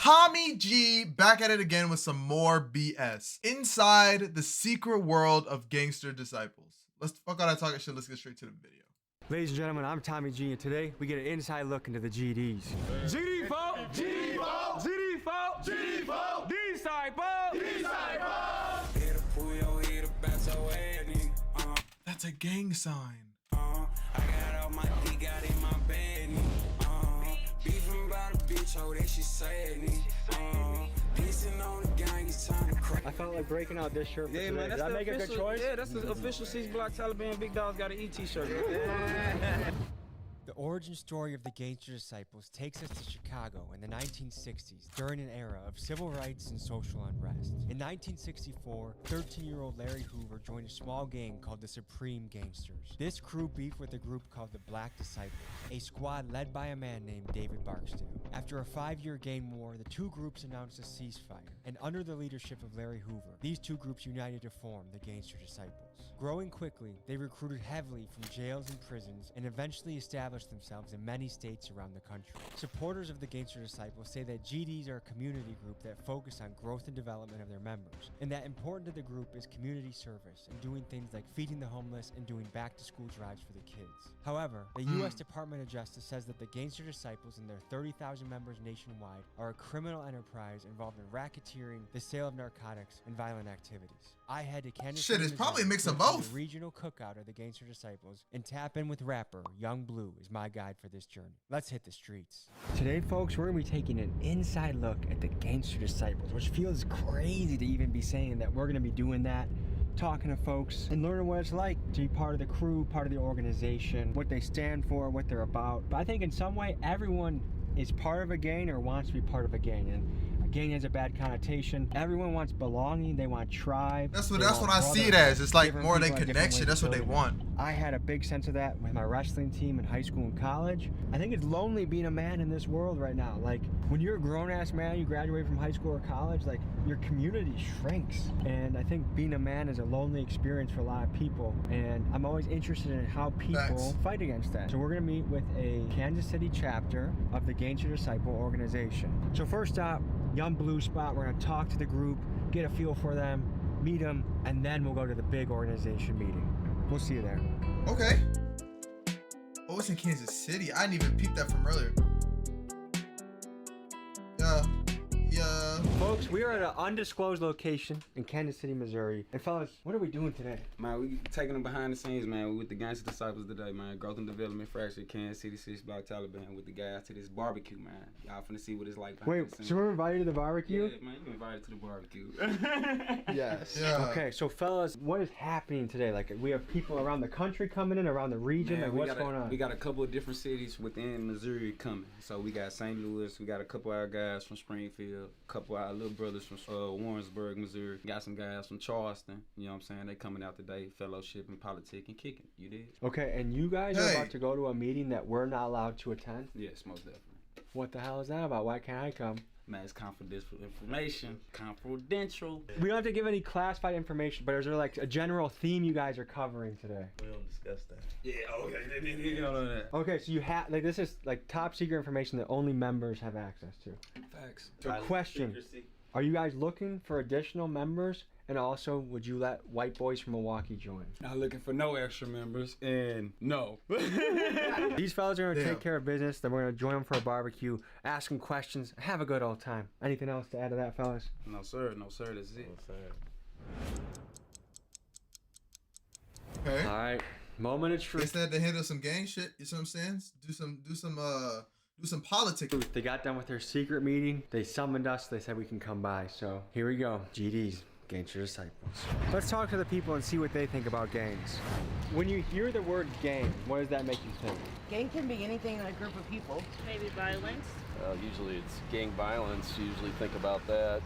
Tommy G back at it again with some more BS. Inside the secret world of Gangster disciples. Let's fuck all that talking shit. Let's get straight to the video. Ladies and gentlemen, I'm Tommy G, and today we get an inside look into the GDs. GD folk, GD folk, GD folk, GD folk, disciple, disciple. That's a gang sign. I got all my D got in my bed. Beefing about a bitch, oh, that she said me. Pissing on the gang, it's time to crack. I felt like breaking out this shirt for today. Man, Did I make a good choice? Yeah, that's the official Six Block Taliban Big Dog's got an ET shirt. The origin story of the Gangster Disciples takes us to Chicago in the 1960s during an era of civil rights and social unrest. In 1964, 13-year-old Larry Hoover joined a small gang called the Supreme Gangsters. This crew beefed with a group called the Black Disciples, a squad led by a man named David Barksdale. After a 5-year gang war, the two groups announced a ceasefire, and under the leadership of Larry Hoover, these two groups united to form the Gangster Disciples. Growing quickly, they recruited heavily from jails and prisons and eventually established themselves in many states around the country. Supporters of the Gangster Disciples say that GDs are a community group that focus on growth and development of their members, and that important to the group is community service and doing things like feeding the homeless and doing back-to-school drives for the kids. However, the U.S. Department of Justice says that the Gangster Disciples and their 30,000 members nationwide are a criminal enterprise involved in racketeering, the sale of narcotics, and violent activities. I had to Kansas Shit, City, it's probably a Missouri, mix of to the both. regional cookout of the Gangster Disciples and tap in with rapper Young Blue is my guide for this journey. Let's hit the streets. Today, folks, we're gonna be taking an inside look at the Gangster Disciples, which feels crazy to even be saying that we're gonna be doing that, talking to folks and learning what it's like to be part of the crew, part of the organization, what they stand for, what they're about. But I think in some way, everyone is part of a gang or wants to be part of a gang. And a gang has a bad connotation. Everyone wants belonging. They want tribe. That's what I see it as. It's like more than connection. That's what they want. I had a big sense of that with my wrestling team in high school and college. I think it's lonely being a man in this world right now. Like when you're a grown-ass man, you graduate from high school or college, like your community shrinks. And I think being a man is a lonely experience for a lot of people. And I'm always interested in how people fight against that. So we're gonna meet with a Kansas City chapter of the Gangster Disciple organization. So first up, Young Blue spot. We're gonna talk to the group, get a feel for them, meet them, and then we'll go to the big organization meeting. We'll see you there. Okay. Oh, it's in Kansas City. I didn't even peep that from earlier. Yeah. Folks, we are at an undisclosed location in Kansas City, Missouri. And fellas, what are we doing today? Man, we taking them behind the scenes, man. We with the Gangster Disciples today, man. Growth and Development Fracture, Kansas City, 6 Block Taliban with the guys to this barbecue, man. Y'all finna see what it's like behind the Wait, scenes. so we're invited to the barbecue? Yeah, man, you invited to the barbecue. Yes. Yeah. Okay, so fellas, what is happening today? Like, we have people around the country coming in, around the region. Man, like, what's going on? We got a couple of different cities within Missouri coming. So we got St. Louis, we got a couple of our guys from Springfield, a couple of our little brothers from Warrensburg, Missouri. Got some guys from Charleston. You know what I'm saying? They coming out today, fellowship and politic and kicking. You did? Okay, and you guys are about to go to a meeting that we're not allowed to attend? Yes, most definitely. What the hell is that about? Why can't I come? Man, it's confidential information. Confidential. We don't have to give any classified information, but is there like a general theme you guys are covering today? We don't discuss that. Yeah, you don't know that. Okay, so you have, like, this is like top secret information that only members have access to. Facts. So question, Secrecy. are you guys looking for additional members? And also, would you let white boys from Milwaukee join? Not looking for no extra members, and no. These fellas are gonna take care of business. Then we're gonna join them for a barbecue, ask them questions, have a good old time. Anything else to add to that, fellas? No, sir. No, sir. That's it. Okay. All right, moment of They truth. said to handle some gang shit. You see what I'm saying? Do some politics. They got done with their secret meeting. They summoned us. They said we can come by. So here we go. GDs, Gangster Disciples. Let's talk to the people and see what they think about gangs. When you hear the word gang, what does that make you think? Gang can be anything in a group of people. Maybe violence. Usually it's gang violence. You usually think about that.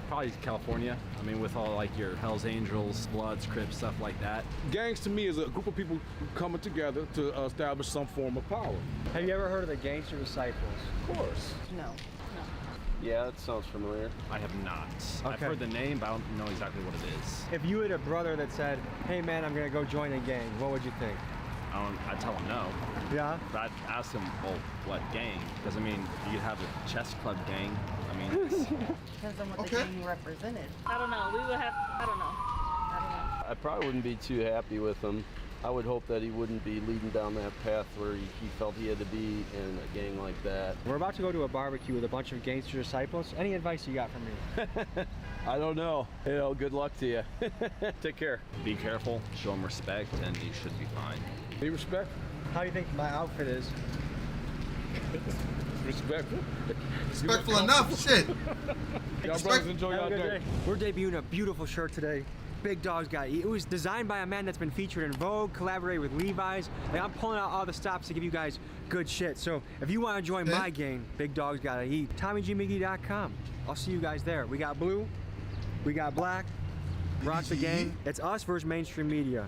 Probably California. I mean, with all like your Hells Angels, Bloods, Crips, stuff like that. Gangs to me is a group of people coming together to establish some form of power. Have you ever heard of the Gangster Disciples? Of course. No. Yeah, that sounds familiar. I have not. I've Okay. heard the name, but I don't know exactly what it is. If you had a brother that said, hey man, I'm gonna go join a gang, what would you think? I'd tell him no. Yeah? But I'd ask him, well, what gang? Because I mean, you could have a chess club gang. I mean, Depends on what Okay. the gang represented. I don't know. We would have. I don't know. I probably wouldn't be too happy with him. I would hope that he wouldn't be leading down that path where he felt he had to be in a gang like that. We're about to go to a barbecue with a bunch of gangster disciples. Any advice you got for me? I don't know. You know, good luck to you. Take care. Be careful, show him respect, and you should be fine. Be respectful. How do you think my outfit is? Respectful. Respectful enough. Shit. Y'all brothers enjoy Have y'all a good day. day. We're debuting a beautiful shirt today. Big Dog's got it. It was designed by a man that's been featured in Vogue, collaborated with Levi's. Like, I'm pulling out all the stops to give you guys good shit. So if you want to join my gang, Big Dog's Gotta Eat, TommyGMiggy.com. I'll see you guys there. We got blue, we got black, rock the gang. It's us versus mainstream media.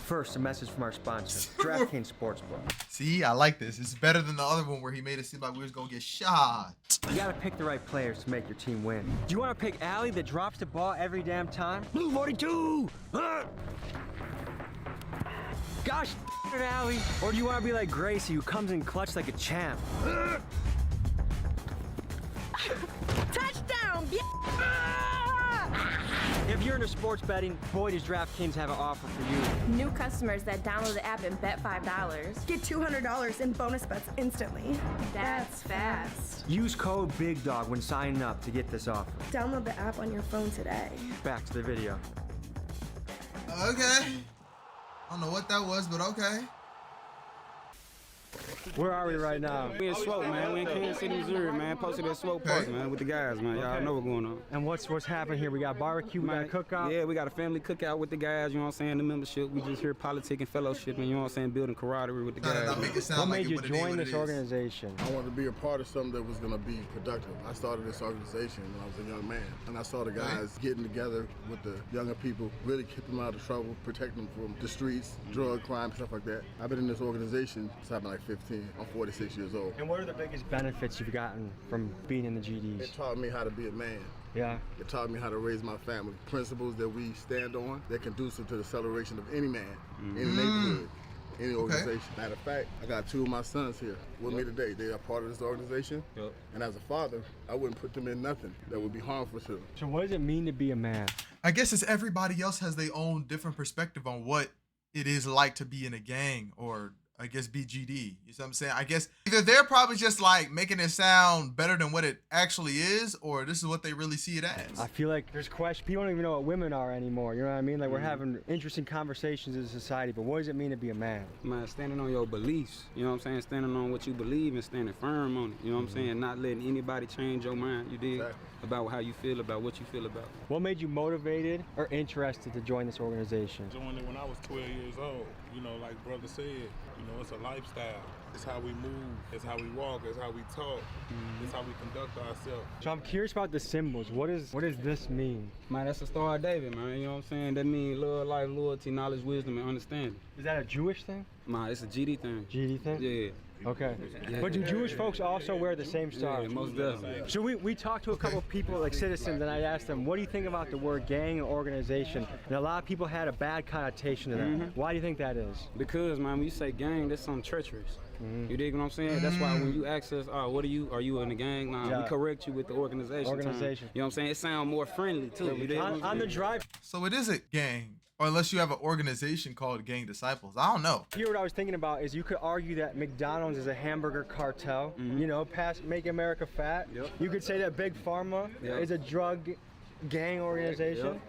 First, a message from our sponsor, DraftKings Sportsbook. See, I like this. It's better than the other one where he made it seem like we was gonna get shot. You gotta pick the right players to make your team win. Do you wanna pick Allie that drops the ball every damn time? Blue 42! Gosh, Allie. Or do you wanna be like Gracie who comes in clutch like a champ? Touchdown! If you're into sports betting, boy does DraftKings have an offer for you. New customers that download the app and bet $5 get $200 in bonus bets instantly. That's fast. Use code BIGDOG when signing up to get this offer. Download the app on your phone today. Back to the video. Okay. I don't know what that was, but okay. Where are we right now? We in Swope, man. We in Kansas City, Missouri, man. Posted at Swope Park, man, with the guys, man. Y'all know what's going on. And what's happening here? We got barbecue, we got a cookout. Yeah, we got a family cookout with the guys, you know what I'm saying? The membership. We just here politicking, fellowship, and you know what I'm saying? Building camaraderie with the guys. Not make it sound What like made you it ain't join what this it is. organization? I wanted to be a part of something that was going to be productive. I started this organization when I was a young man, and I saw the guys getting together with the younger people, really keep them out of trouble, protect them from the streets, drug crime, stuff like that. I've been in this organization since I've been like 15. I'm 46 years old. And what are the biggest benefits you've gotten from being in the GDs? It taught me how to be a man. Yeah. It taught me how to raise my family. Principles that we stand on that conducive to the celebration of any man, any neighborhood, any organization. Matter of fact, I got two of my sons here with me today. They are part of this organization. And as a father, I wouldn't put them in nothing that would be harmful to them. So what does it mean to be a man? I guess it's everybody else has their own different perspective on what it is like to be in a gang or I guess BGD. You know what I'm saying? I guess either they're probably just like making it sound better than what it actually is, or this is what they really see it as. I feel like there's questions. People don't even know what women are anymore. You know what I mean? Like we're having interesting conversations as a society, but what does it mean to be a man? Man, standing on your beliefs, you know what I'm saying? Standing on what you believe and standing firm on it, you know what I'm saying? Not letting anybody change your mind, you dig? About how you feel, about what you feel about. What made you motivated or interested to join this organization? Joined it when I was 12 years old. You know, like brother said, you know, it's a lifestyle. It's how we move, it's how we walk, it's how we talk, it's how we conduct ourselves. So I'm curious about the symbols. What does this mean? Man, that's the Star of David, man. You know what I'm saying? That means love, life, loyalty, knowledge, wisdom, and understanding. Is that a Jewish thing? Man, it's a GD thing. GD thing? Yeah. Okay. But do Jewish folks also wear the same star? Yeah, most definitely. So we talked to a couple of people, like citizens, and I asked them, what do you think about the word gang or organization? And a lot of people had a bad connotation to that. Why do you think that is? Because, man, when you say gang, that's something treacherous. You dig what I'm saying? That's why when you ask us, oh, what are you in the gang? Nah, we correct you with the organization. Organization. You know what I'm saying? It sounds more friendly, too. You dig what I'm On the saying? drive. So it is a gang, or unless you have an organization called Gang Disciples. I don't know. Here, what I was thinking about is you could argue that McDonald's is a hamburger cartel. You know, Make America Fat. You could say that Big Pharma is a drug gang organization.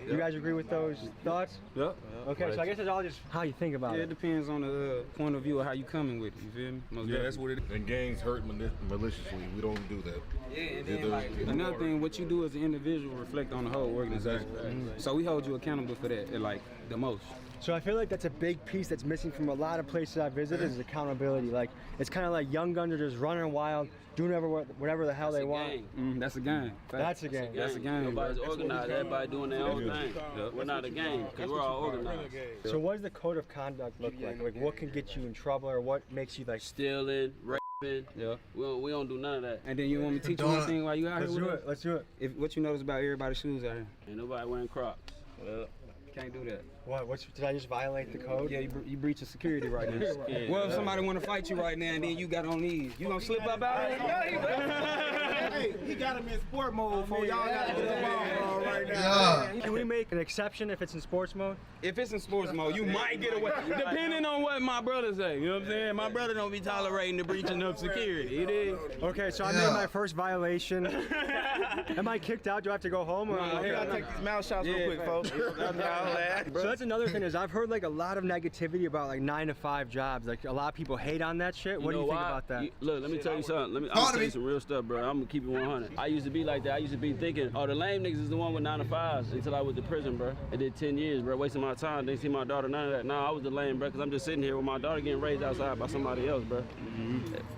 You guys agree with those thoughts? Yep. Okay, so I guess it's all just how you think about Yeah, it it. depends on the point of view of how you coming with it. You feel me? Most Yeah, that's what it is. And gangs hurt maliciously. We don't do that. Yeah, and then like, another thing, what you do as an individual reflect on the whole organization. So we hold you accountable for that, like the most. So I feel like that's a big piece that's missing from a lot of places I've visited is accountability. Like, it's kind of like young guns are just running wild, doing whatever the hell they want. That's a gang. That's a gang. That's a gang. Nobody's organized. Everybody doing their own thing. We're not a gang because we're all organized. So what does the code of conduct look like? Like, what can get you in trouble or what makes you like... Stealing, raping. Yeah. We don't do none of that. And then you want me to teach you one thing while you out Let's here do with it. Let's do it. What you notice about everybody's shoes out here? Ain't nobody wearing Crocs. Well, can't do that. What? Did I just violate the code? Yeah, you breaching security right now. Well, if somebody want to fight you right now and then you got on these, you gonna slip up out of it? Hey, he got him in sport mode for y'all got to get the ball right now. Can we make an exception if it's in sports mode? If it's in sports mode, you might get away, depending on what my brother say. You know what I'm saying? My brother don't be tolerating the breaching of security. It is. Okay, so I made my first violation. Am I kicked out? Do I have to go home? Or We gotta take these mouth shots real quick, folks. So that's another thing is I've heard like a lot of negativity about like 9-to-5 jobs. Like a lot of people hate on that shit. What do you think about that? Look, let me tell you something. I'm gonna tell you some real stuff, bro. I'm gonna keep it 100. I used to be like that. I used to be thinking, oh, the lame niggas is the one with 9-to-5s until I went to prison, bro. I did 10 years, bro, wasting my time. Didn't see my daughter, none of that. Nah, I was the lame, bro, because I'm just sitting here with my daughter getting raised outside by somebody else, bro.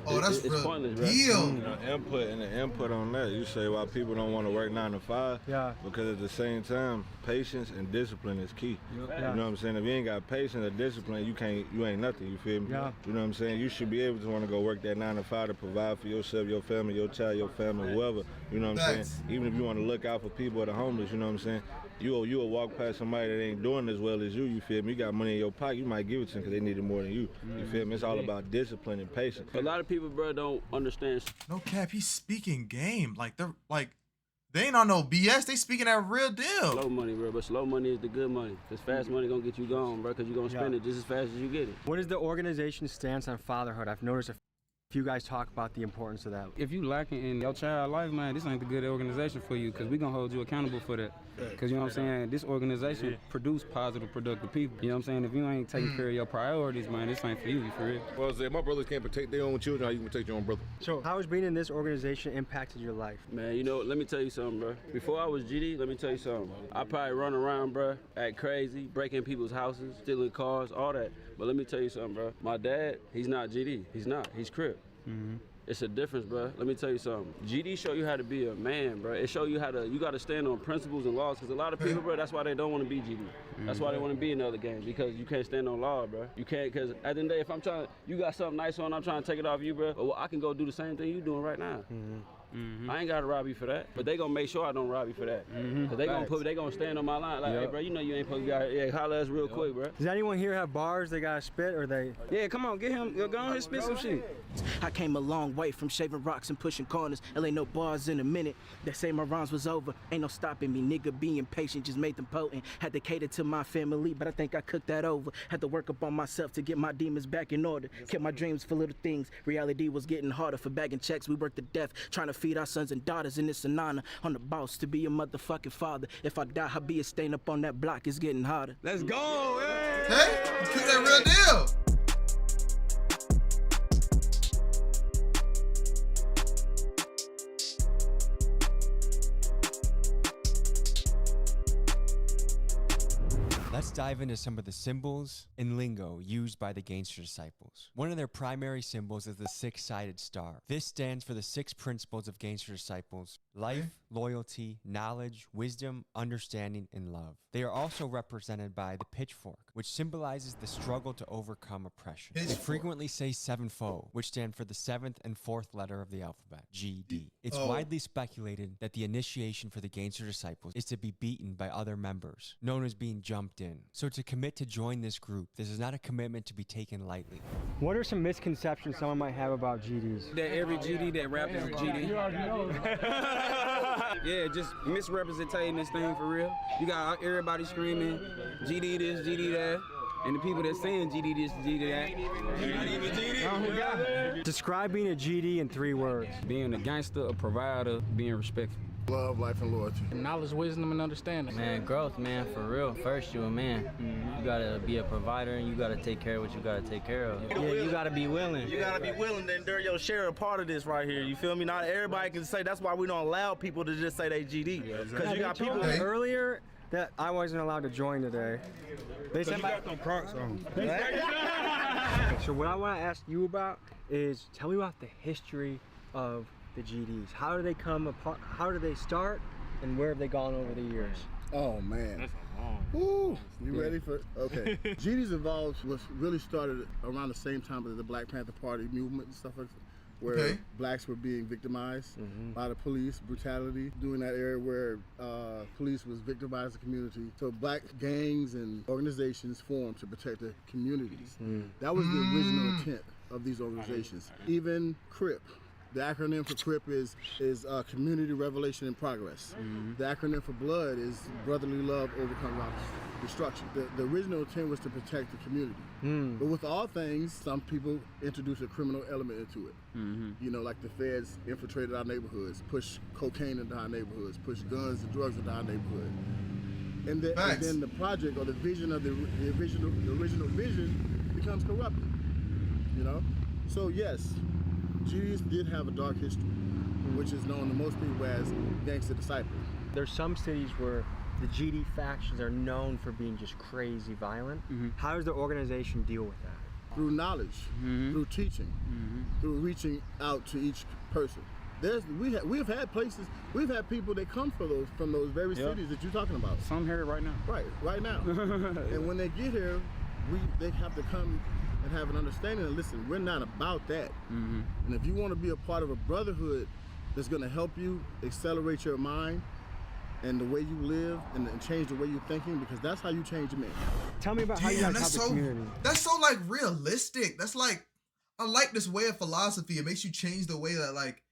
Oh, that's it's pointless, bro. The input on that. You say why people don't want to work 9 to 5. Yeah. Because at the same time, patience and discipline is key. Yeah. You know what I'm saying? If you ain't got patience or discipline, you ain't nothing. You feel me? Yeah. You know what I'm saying? You should be able to want to go work that 9 to 5 to provide for yourself, your family, your child, your family, whoever. You know what I'm saying? Even if you want to look out for people or the homeless, you know what I'm saying? You'll walk past somebody that ain't doing as well as you feel me? You got money in your pocket, you might give it to them because they need it more than you. You feel me? It's all about discipline and patience. A lot of people, bro, don't understand. No cap, he's speaking game. They ain't on no BS. They speaking that real deal. Slow money, bro, but slow money is the good money. Because fast money gonna get you gone, bro, because you're gonna spend it just as fast as you get it. What is the organization's stance on fatherhood? I've noticed a few guys talk about the importance of that. If you lacking in your child life, man, this ain't the good organization for you because we gonna hold you accountable for that. Because, you know what I'm saying, this organization produce positive, productive people. You know what I'm saying? If you ain't taking care of your priorities, man, this ain't for you, for real. Well, if my brothers can't protect their own children, how you can protect your own brother? So how has being in this organization impacted your life? Man, you know, let me tell you something, bro. Before I was GD, let me tell you something. I probably run around, bro, act crazy, breaking people's houses, stealing cars, all that. But let me tell you something, bro. My dad, he's not GD. He's not. He's Crip. It's a difference, bro. Let me tell you something. GD show you how to be a man, bro. It show you how to, you got to stand on principles and laws. Because a lot of people, bro, that's why they don't want to be GD. That's why they want to be in other games. Because you can't stand on law, bro. You can't, because at the end of the day, if I'm trying, you got something nice on, I'm trying to take it off you, bro. Well, I can go do the same thing you doing right now. I ain't gotta rob you for that, but they gonna make sure I don't rob you for that. Cause they gonna stand on my line like, hey, bro, you know you ain't supposed to be out here. Yeah, holler at us real quick, bro. Does anyone here have bars they gotta spit or they? Yeah, come on, get him. Go on and spit some shit. I came a long way from shaving rocks and pushing corners. There ain't no bars in a minute. They say my rhymes was over. Ain't no stopping me. Nigga being patient just made them potent. Had to cater to my family, but I think I cooked that over. Had to work up on myself to get my demons back in order. Kept my dreams for little things. Reality was getting harder. For bagging checks, we worked to death. Trying to feed our sons and daughters. And it's an honor on the boss to be a motherfucking father. If I die, I'll be a stain up on that block. It's getting harder. Let's go, Hey, you keep that real deal. Let's dive into some of the symbols and lingo used by the Gangster Disciples. One of their primary symbols is the six-sided star. This stands for the 6 principles of Gangster Disciples: life, loyalty, knowledge, wisdom, understanding, and love. They are also represented by the pitchfork, which symbolizes the struggle to overcome oppression. They frequently say sevenfold, which stand for the 7th and 4th letter of the alphabet, GD. It's widely speculated that the initiation for the Gangster Disciples is to be beaten by other members, known as being jumped in. So to commit to join this group, this is not a commitment to be taken lightly. What are some misconceptions someone might have about GDs? That every GD that rap is a GD. You already know. Yeah, just misrepresenting this thing for real. You got everybody screaming GD this, GD that. And the people that saying GD this, GD that, they're not even GD. Describe being a GD in 3 words. Being a gangster, a provider, being respectful. Love, life, and loyalty. Knowledge, wisdom, and understanding. Man, growth, man, for real. First, you a man. You gotta be a provider, and you gotta take care of what you gotta take care of. Yeah, you gotta be willing. You gotta be willing to endure your share of part of this right here. You feel me? Not everybody can say. That's why we don't allow people to just say they GD. Because you got people earlier that I wasn't allowed to join today. They said got them Crocs on. So what I want to ask you about is tell me about the history of the GDs. How do they come apart? How do they start? And where have they gone over the years? Oh man. That's a long. Woo! You ready for? Okay. GDs involved was really started around the same time as the Black Panther Party movement and stuff like that. where blacks were being victimized by the police, brutality, during that era where police was victimizing the community. So black gangs and organizations formed to protect the communities. That was the original intent of these organizations. Even CRIP. The acronym for CRIP is Community Revelation and Progress. The acronym for BLOOD is Brotherly Love Overcomes Destruction. The original intent was to protect the community. But with all things, some people introduce a criminal element into it. You know, like the feds infiltrated our neighborhoods, pushed cocaine into our neighborhoods, pushed guns and drugs into our neighborhood. And then the project or the vision of the original vision becomes corrupted. You know? So yes, GDs did have a dark history, which is known to most people as Gangster Disciple. There's some cities where the GD factions are known for being just crazy violent. How does the organization deal with that? Through knowledge, through teaching, through reaching out to each person. We have had places, we've had people that come from those very cities that you're talking about. Some here right now. Right now. And when they get here, they have to come and have an understanding and listen, we're not about that. And if you want to be a part of a brotherhood that's going to help you accelerate your mind and the way you live and change the way you're thinking, because that's how you change a man. Tell me about how you guys help the community. That's so like realistic. That's like, I like this way of philosophy. It makes you change the way that, like,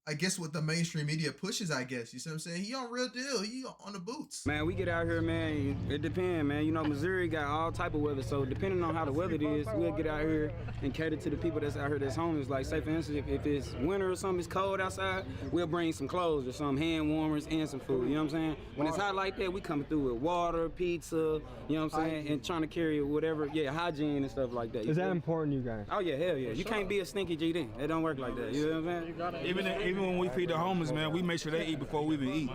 I guess what the mainstream media pushes, I guess. You see what I'm saying? He on real deal. He on the boots. Man, we get out here, man. It depends, man. You know, Missouri got all type of weather, so depending on how the weather is, we'll get out here and cater to the people that's out here that's homeless. Like, say for instance, if it's winter or something, it's cold outside, we'll bring some clothes or some hand warmers and some food. You know what I'm saying? When it's hot like that, we coming through with water, pizza. You know what I'm saying? And trying to carry whatever, hygiene and stuff like that. Is that important to you guys? Oh yeah, hell yeah. You can't be a stinky GD. It don't work like that. You know what I'm saying? Even when we feed the homeless, man, we make sure they eat before we even eat.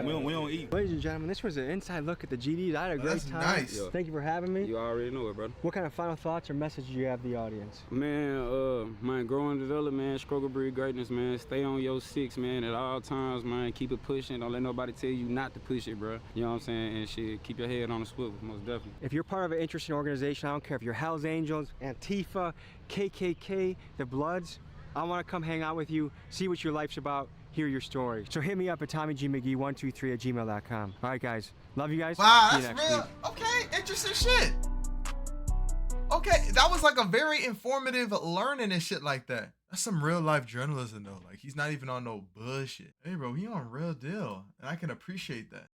We don't eat. Ladies and gentlemen, this was an inside look at the GDs. I had a great time. Nice. Thank you for having me. You already know it, brother. What kind of final thoughts or message do you have the audience? Man, grow and develop, man. Struggle breed greatness, man. Stay on your six, man, at all times, man. Keep it pushing. Don't let nobody tell you not to push it, bro. You know what I'm saying? And shit, keep your head on the swivel, most definitely. If you're part of an interesting organization, I don't care if you're Hells Angels, Antifa, KKK, the Bloods, I want to come hang out with you, see what your life's about, hear your story. So hit me up at TommyGMcGee123@gmail.com. All right, guys. Love you guys. Wow, see you that's next real. week. Okay, interesting shit. Okay, that was like a very informative learning and shit like that. That's some real life journalism though. Like, he's not even on no bullshit. Hey bro, he on real deal. And I can appreciate that.